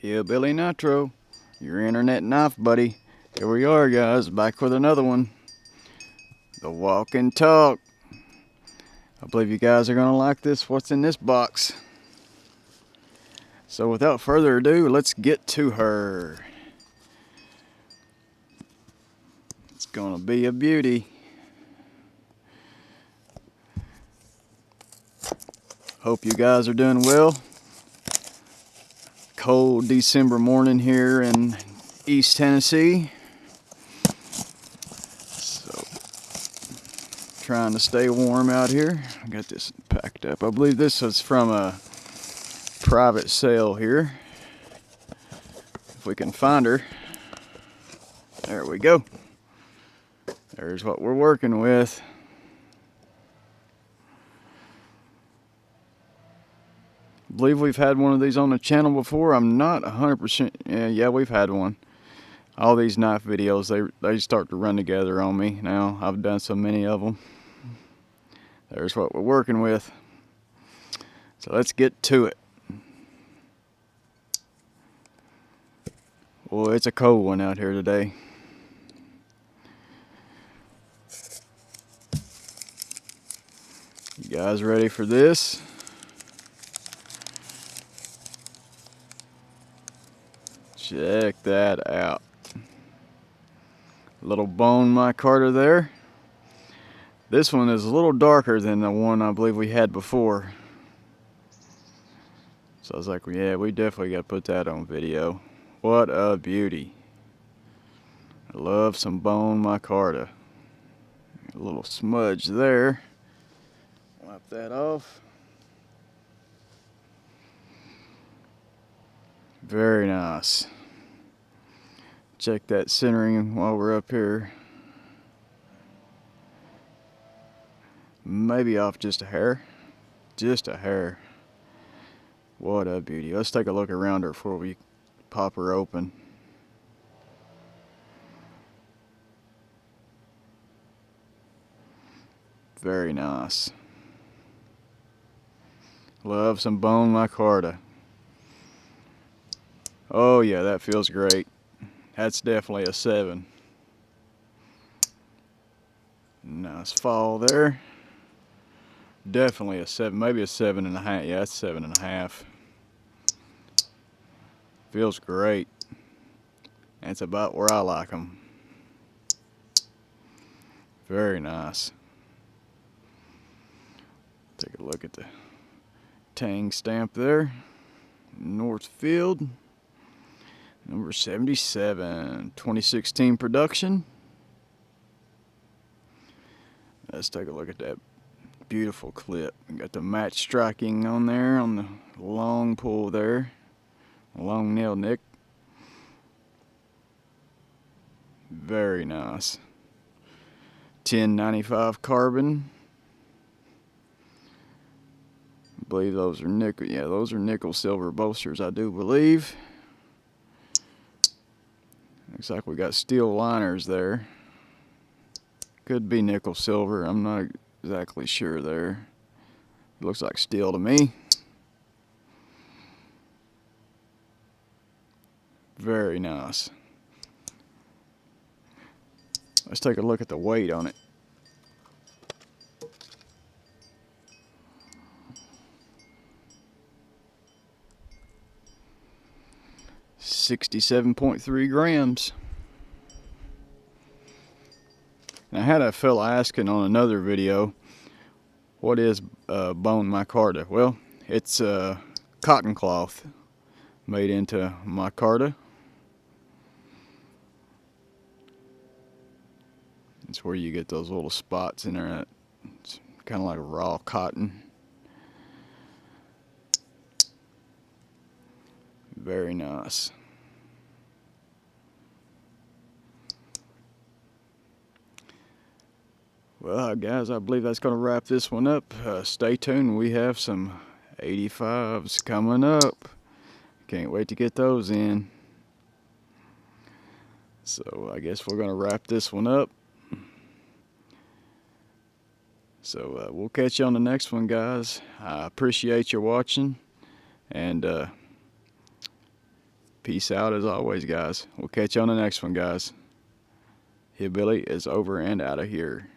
Hillbilly Nitro, your internet knife buddy. Here we are, guys, back with another one. The Walk and Talk. I believe you guys are gonna like this. What's in this box? So without further ado, let's get to her. It's gonna be a beauty. Hope you guys are doing well. Cold December morning here in East Tennessee. So, trying to stay warm out here. I got this packed up. I believe this is from a private sale here. If we can find her. There we go. There's what we're working with. I believe we've had one of these on the channel before. I'm not 100%. Yeah, we've had one. All these knife videos, they start to run together on me now. I've done so many of them. There's what we're working with. So let's get to it. Boy, it's a cold one out here today. You guys ready for this? Check that out. Little bone micarta there. This one is a little darker than the one I believe we had before. So I was like, yeah, we definitely got to put that on video. What a beauty. I love some bone micarta. A little smudge there. Wipe that off. Very nice. Check that centering while we're up here. Maybe off just a hair. Just a hair. What a beauty. Let's take a look around her before we pop her open. Very nice. Love some bone micarta. Oh yeah, that feels great. That's definitely a 7. Nice fall there. Definitely a 7, maybe a 7.5. Yeah, that's 7.5. Feels great. That's about where I like them. Very nice. Take a look at the tang stamp there. Northfield. Number 77, 2016 production. Let's take a look at that beautiful clip. We got the match striking on there on the long pull there. Long nail nick. Very nice. 1095 carbon. I believe those are nickel. Yeah, those are nickel silver bolsters, I do believe. Looks like we got steel liners there. Could be nickel silver. I'm not exactly sure there. It looks like steel to me. Very nice. Let's take a look at the weight on it. $67.3 grams. Now, I had a fella asking on another video, what is bone micarta? Well, it's cotton cloth made into micarta. It's where you get those little spots in there. It's kind of like raw cotton. Very nice. Well, guys, I believe that's going to wrap this one up. Stay tuned. We have some 85s coming up. Can't wait to get those in. So I guess we're going to wrap this one up. So we'll catch you on the next one, guys. I appreciate you watching. And Peace out as always, guys. We'll catch you on the next one, guys. Hillbilly is over and out of here.